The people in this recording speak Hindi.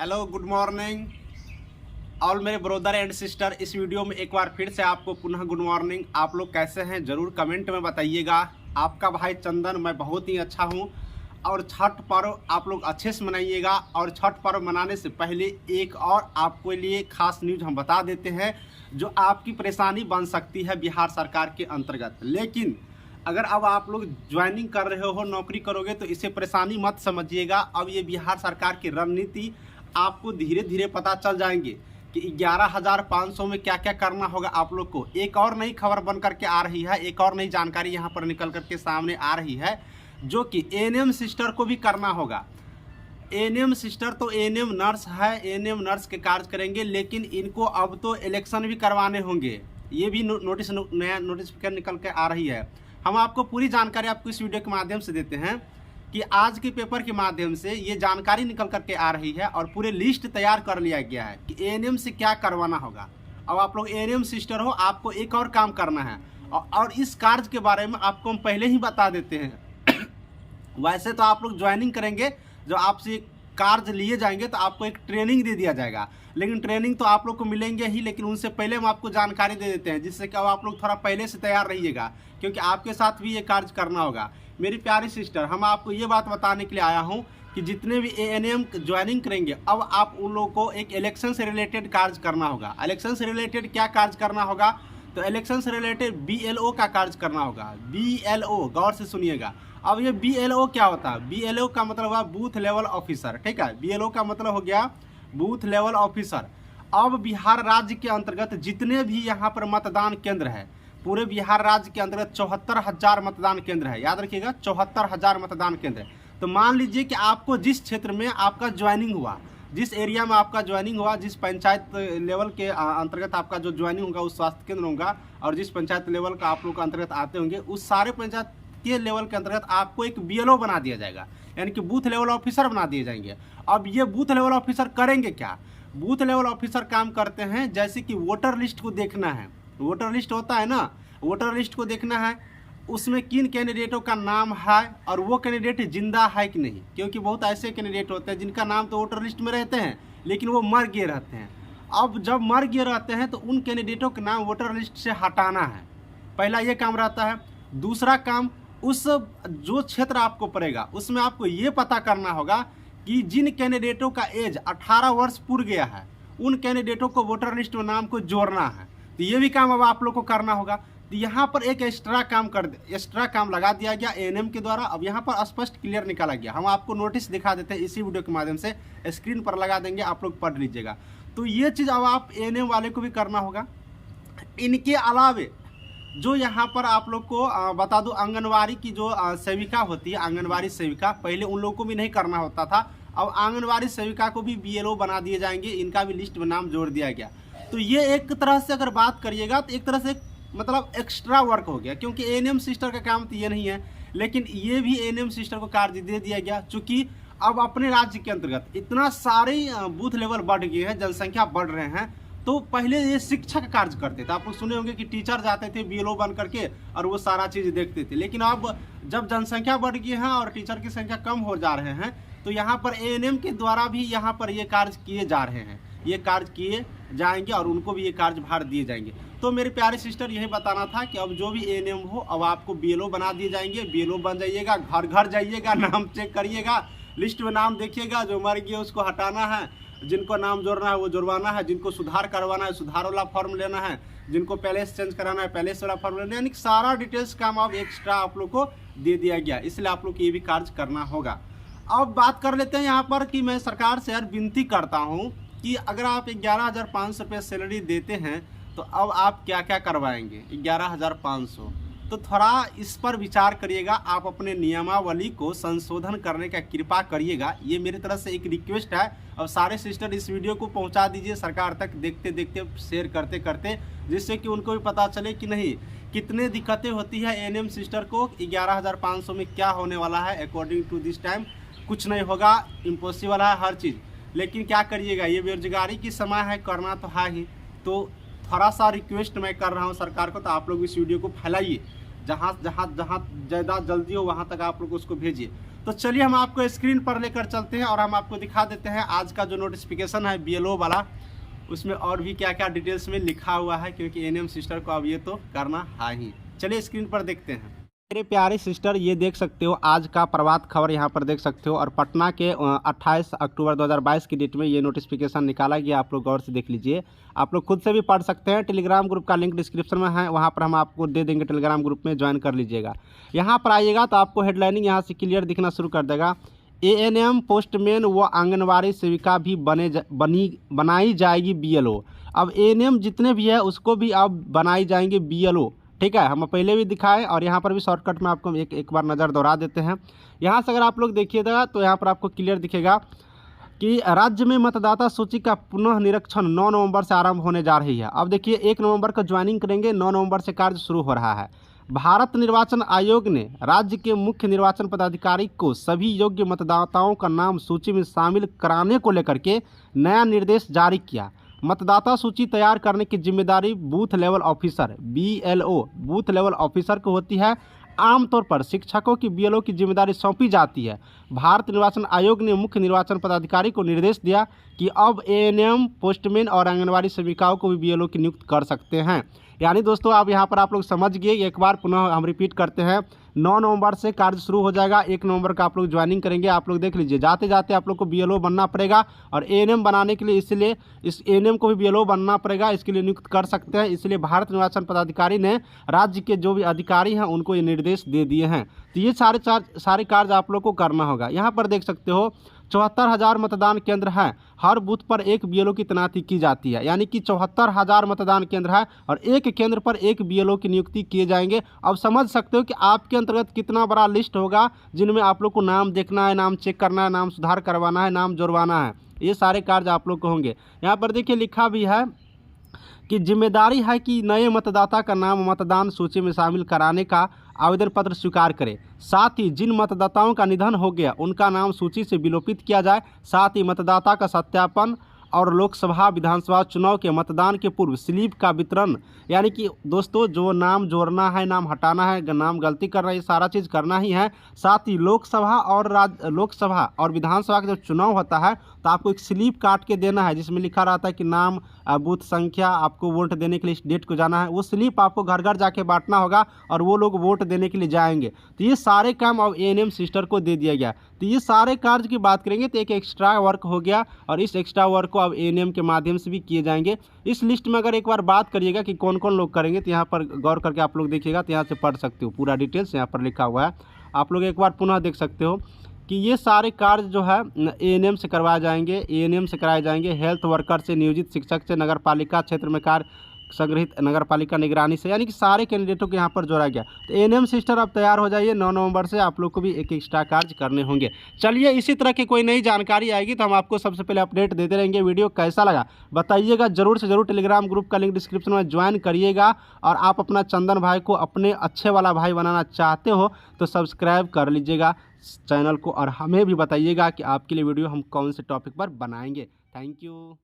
हेलो, गुड मॉर्निंग ऑल मेरे ब्रदर एंड सिस्टर। इस वीडियो में एक बार फिर से आपको पुनः गुड मॉर्निंग। आप लोग कैसे हैं ज़रूर कमेंट में बताइएगा। आपका भाई चंदन मैं बहुत ही अच्छा हूं। और छठ पर्व आप लोग अच्छे से मनाइएगा। और छठ पर्व मनाने से पहले एक और आपके लिए खास न्यूज़ हम बता देते हैं जो आपकी परेशानी बन सकती है बिहार सरकार के अंतर्गत। लेकिन अगर अब आप लोग ज्वाइनिंग कर रहे हो, नौकरी करोगे, तो इसे परेशानी मत समझिएगा। अब ये बिहार सरकार की रणनीति आपको धीरे धीरे पता चल जाएंगे कि 11,500 में क्या क्या करना होगा आप लोग को। एक और नई खबर बन करके आ रही है, एक और नई जानकारी यहाँ पर निकल करके सामने आ रही है जो कि एएनएम सिस्टर को भी करना होगा। एएनएम सिस्टर तो एएनएम नर्स है, एएनएम नर्स के कार्य करेंगे, लेकिन इनको अब तो इलेक्शन भी करवाने होंगे। ये भी नया नोटिफिकेशन निकल के आ रही है। हम आपको पूरी जानकारी आपको इस वीडियो के माध्यम से देते हैं कि आज के पेपर के माध्यम से ये जानकारी निकल करके आ रही है और पूरे लिस्ट तैयार कर लिया गया है कि एएनएम से क्या करवाना होगा। अब आप लोग एएनएम सिस्टर हो, आपको एक और काम करना है और इस कार्य के बारे में आपको हम पहले ही बता देते हैं। वैसे तो आप लोग ज्वाइनिंग करेंगे, जो आपसे कार्य लिए जाएंगे तो आपको एक ट्रेनिंग दे दिया जाएगा, लेकिन ट्रेनिंग तो आप लोग को मिलेंगे ही, लेकिन उनसे पहले हम आपको जानकारी दे देते हैं जिससे कि अब आप लोग थोड़ा पहले से तैयार रहिएगा, क्योंकि आपके साथ भी ये कार्य करना होगा। मेरी प्यारी सिस्टर, हम आपको ये बात बताने के लिए आया हूँ कि जितने भी एएनएम ज्वाइनिंग करेंगे, अब आप उन लोगों को एक इलेक्शन से रिलेटेड कार्य करना होगा। इलेक्शन से रिलेटेड क्या कार्य करना होगा? तो इलेक्शन से रिलेटेड बीएलओ का कार्य करना होगा। बीएलओ, गौर से सुनिएगा। अब ये बीएलओ क्या होता है? बीएलओ का मतलब हुआ बूथ लेवल ऑफिसर, ठीक है। बीएलओ का मतलब हो गया बूथ लेवल ऑफिसर। अब बिहार राज्य के अंतर्गत जितने भी यहाँ पर मतदान केंद्र है, पूरे बिहार राज्य के अंतर्गत 74,000 मतदान केंद्र है। याद रखिएगा, 74,000 मतदान केंद्र है। तो मान लीजिए कि आपको जिस क्षेत्र में आपका ज्वाइनिंग हुआ, जिस एरिया में आपका ज्वाइनिंग हुआ, जिस पंचायत लेवल के अंतर्गत आपका जो ज्वाइनिंग होगा उस स्वास्थ्य केंद्र होगा, और जिस पंचायत लेवल का आप लोग के अंतर्गत आते होंगे, उस सारे पंचायत के लेवल के अंतर्गत आपको एक बीएलओ बना दिया जाएगा, यानी कि बूथ लेवल ऑफिसर बना दिए जाएंगे। अब ये बूथ लेवल ऑफिसर करेंगे क्या? बूथ लेवल ऑफिसर काम करते हैं जैसे कि वोटर लिस्ट को देखना है। वोटर लिस्ट होता है ना, वोटर लिस्ट को देखना है, उसमें किन कैंडिडेटों का नाम है और वो कैंडिडेट जिंदा है कि नहीं, क्योंकि बहुत ऐसे कैंडिडेट होते हैं जिनका नाम तो वोटर लिस्ट में रहते हैं लेकिन वो मर गए रहते हैं। अब जब मर गए रहते हैं तो उन कैंडिडेटों के नाम वोटर लिस्ट से हटाना है, पहला ये काम रहता है। दूसरा काम, उस जो क्षेत्र आपको पड़ेगा उसमें आपको ये पता करना होगा कि जिन कैंडिडेटों का एज 18 वर्ष पूरा गया है उन कैंडिडेटों को वोटर लिस्ट में नाम को जोड़ना है। तो ये भी काम अब आप लोग को करना होगा। तो यहाँ पर एक एक्स्ट्रा काम लगा दिया गया एएनएम के द्वारा। अब यहाँ पर स्पष्ट क्लियर निकाला गया। हम आपको नोटिस दिखा देते हैं, इसी वीडियो के माध्यम से स्क्रीन पर लगा देंगे, आप लोग पढ़ लीजिएगा। तो ये चीज़ अब आप एएनएम वाले को भी करना होगा। इनके अलावे जो यहाँ पर आप लोग को बता दूं, आंगनवाड़ी की जो सेविका होती है, आंगनवाड़ी सेविका, पहले उन लोगों को भी नहीं करना होता था। अब आंगनवाड़ी सेविका को भी बीएलओ बना दिए जाएंगे, इनका भी लिस्ट में नाम जोड़ दिया गया। तो ये एक तरह से अगर बात करिएगा तो एक तरह से मतलब एक्स्ट्रा वर्क हो गया, क्योंकि एएनएम सिस्टर का काम तो ये नहीं है, लेकिन ये भी एएनएम सिस्टर को कार्य दे दिया गया। चूँकि अब अपने राज्य के अंतर्गत इतना सारे बूथ लेवल बढ़ गए हैं, जनसंख्या बढ़ रहे हैं, तो पहले ये शिक्षक कार्य करते थे। आप लोग सुने होंगे कि टीचर जाते थे बीएलओ बन करके और वो सारा चीज़ देखते थे। लेकिन अब जब जनसंख्या बढ़ गई है और टीचर की संख्या कम हो जा रहे हैं, तो यहाँ पर एएनएम के द्वारा भी यहाँ पर ये कार्य किए जा रहे हैं, ये कार्य किए जाएंगे और उनको भी ये कार्यभार दिए जाएंगे। तो मेरे प्यारे सिस्टर, यही बताना था कि अब जो भी एएनएम हो, अब आपको बीएलओ बना दिए जाएंगे। बीएलओ बन जाइएगा, घर घर जाइएगा, नाम चेक करिएगा, लिस्ट में नाम देखिएगा, जो मर गए उसको हटाना है, जिनको नाम जोड़ना है वो जुड़वाना है, जिनको सुधार करवाना है सुधार वाला फॉर्म लेना है, जिनको पैलेस चेंज कराना है पैलेस वाला फॉर्म लेना है, यानी सारा डिटेल्स काम अब एक्स्ट्रा आप लोग को दे दिया गया। इसलिए आप लोग को ये भी कार्य करना होगा। अब बात कर लेते हैं यहाँ पर कि मैं सरकार से यार विनती करता हूँ कि अगर आप 11,500 रुपये सैलरी देते हैं तो अब आप क्या क्या करवाएंगे 11,500। तो थोड़ा इस पर विचार करिएगा, आप अपने नियमावली को संशोधन करने का कृपा करिएगा। ये मेरी तरफ से एक रिक्वेस्ट है। अब सारे सिस्टर इस वीडियो को पहुंचा दीजिए सरकार तक, देखते देखते शेयर करते करते, जिससे कि उनको भी पता चले कि नहीं कितने दिक्कतें होती है एएनएम सिस्टर को। 11,500 में क्या होने वाला है अकॉर्डिंग टू दिस टाइम? कुछ नहीं होगा, इम्पॉसिबल है हर चीज़। लेकिन क्या करिएगा, ये बेरोजगारी की समय है, करना तो है ही। तो थोड़ा सा रिक्वेस्ट मैं कर रहा हूँ सरकार को, तो आप लोग इस वीडियो को फैलाइए, जहाँ ज़्यादा जल्दी हो वहाँ तक आप लोग उसको भेजिए। तो चलिए हम आपको स्क्रीन पर लेकर चलते हैं और हम आपको दिखा देते हैं आज का जो नोटिफिकेशन है BLO वाला, उसमें और भी क्या क्या डिटेल्स में लिखा हुआ है, क्योंकि ANM सिस्टर को अब ये तो करना है ही। चलिए स्क्रीन पर देखते हैं। मेरे प्यारे सिस्टर, ये देख सकते हो आज का प्रभात खबर यहाँ पर देख सकते हो, और पटना के 28 अक्टूबर 2022 की डेट में ये नोटिफिकेशन निकाला गया। आप लोग गौर से देख लीजिए, आप लोग खुद से भी पढ़ सकते हैं। टेलीग्राम ग्रुप का लिंक डिस्क्रिप्शन में है, वहाँ पर हम आपको दे देंगे, टेलीग्राम ग्रुप में ज्वाइन कर लीजिएगा। यहाँ पर आइएगा तो आपको हेडलाइनिंग यहाँ से क्लियर दिखना शुरू कर देगा। ANM पोस्टमैन व आंगनबाड़ी सेविका भी बनाई जाएगी BLO। अब ANM जितने भी है उसको भी अब बनाई जाएंगे BLO, ठीक है। हम पहले भी दिखाएं और यहाँ पर भी शॉर्टकट में आपको एक बार नज़र दौड़ा देते हैं। यहाँ से अगर आप लोग देखिएगा तो यहाँ पर आपको क्लियर दिखेगा कि राज्य में मतदाता सूची का पुनः निरीक्षण 9 नवंबर से आरंभ होने जा रही है। अब देखिए 1 नवंबर को ज्वाइनिंग करेंगे, 9 नवंबर से कार्य शुरू हो रहा है। भारत निर्वाचन आयोग ने राज्य के मुख्य निर्वाचन पदाधिकारी को सभी योग्य मतदाताओं का नाम सूची में शामिल कराने को लेकर के नया निर्देश जारी किया। मतदाता सूची तैयार करने की जिम्मेदारी booth level officer BLO booth level officer को होती है। आमतौर पर शिक्षकों की BLO की जिम्मेदारी सौंपी जाती है। भारत निर्वाचन आयोग ने मुख्य निर्वाचन पदाधिकारी को निर्देश दिया कि अब ANM पोस्टमैन और आंगनबाड़ी सेविकाओं को भी BLO की नियुक्त कर सकते हैं। यानी दोस्तों आप यहाँ पर आप लोग समझ गए। एक बार पुनः हम रिपीट करते हैं, 9 नवंबर से कार्य शुरू हो जाएगा। 1 नवंबर का आप लोग ज्वाइनिंग करेंगे। आप लोग देख लीजिए, जाते जाते आप लोग को BLO बनना पड़ेगा, और ANM बनाने के लिए इसलिए इस ANM को भी BLO बनना पड़ेगा, इसके लिए नियुक्त कर सकते हैं। इसलिए भारत निर्वाचन पदाधिकारी ने राज्य के जो भी अधिकारी हैं उनको ये निर्देश दे दिए हैं। तो ये सारे कार्य आप लोग को करना होगा। यहाँ पर देख सकते हो 74,000 मतदान केंद्र हैं। हर बूथ पर एक BLO की तैनाती की जाती है, यानी कि 74,000 मतदान केंद्र है और एक केंद्र पर एक BLO की नियुक्ति किए जाएंगे। अब समझ सकते हो कि आपके अंतर्गत कितना बड़ा लिस्ट होगा, जिनमें आप लोग को नाम देखना है, नाम चेक करना है, नाम सुधार करवाना है, नाम जुड़वाना है। ये सारे कार्य आप लोग को होंगे। यहाँ पर देखिए लिखा भी है कि जिम्मेदारी है कि नए मतदाता का नाम मतदान सूची में शामिल कराने का आवेदन पत्र स्वीकार करें। साथ ही जिन मतदाताओं का निधन हो गया उनका नाम सूची से विलोपित किया जाए। साथ ही मतदाता का सत्यापन और लोकसभा विधानसभा चुनाव के मतदान के पूर्व स्लिप का वितरण, यानी कि दोस्तों जो नाम जोड़ना है, नाम हटाना है, नाम गलती कर रहा है, सारा चीज़ करना ही है। साथ ही लोकसभा और विधानसभा का जब चुनाव होता है तो आपको एक स्लिप काट के देना है, जिसमें लिखा रहता है कि नाम, बूथ संख्या, आपको वोट देने के लिए इस डेट को जाना है। वो स्लिप आपको घर घर जाके बांटना होगा और वो लोग वोट देने के लिए जाएंगे। तो ये सारे काम अब ANM सिस्टर को दे दिया गया। तो ये सारे कार्य की बात करेंगे तो एक एक्स्ट्रा वर्क हो गया, और इस एक्स्ट्रा वर्क को अब ANM के माध्यम से भी किए जाएंगे। इस लिस्ट में अगर एक बार बात करिएगा कि कौन कौन लोग करेंगे, तो यहाँ पर गौर करके आप लोग देखिएगा, तो यहाँ से पढ़ सकते हो, पूरा डिटेल्स यहाँ पर लिखा हुआ है। आप लोग एक बार पुनः देख सकते हो कि ये सारे कार्य जो है ANM से करवाए जाएंगे। ANM से कराए जाएंगे, हेल्थ वर्कर से, नियोजित शिक्षक से, नगर पालिका क्षेत्र में कार्य संग्रहित नगर पालिका निगरानी से, यानी कि सारे कैंडिडेटों को यहाँ पर जोड़ा गया। तो ANM सिस्टर अब तैयार हो जाइए। 9 नवंबर से आप लोग को भी एक एक्स्ट्रा कार्य करने होंगे। चलिए इसी तरह की कोई नई जानकारी आएगी तो हम आपको सबसे पहले अपडेट देते रहेंगे। वीडियो कैसा लगा बताइएगा ज़रूर से ज़रूर। टेलीग्राम ग्रुप का लिंक डिस्क्रिप्शन में ज्वाइन करिएगा, और आप अपना चंदन भाई को अपने अच्छे वाला भाई बनाना चाहते हो तो सब्सक्राइब कर लीजिएगा चैनल को, और हमें भी बताइएगा कि आपके लिए वीडियो हम कौन से टॉपिक पर बनाएंगे। Thank you.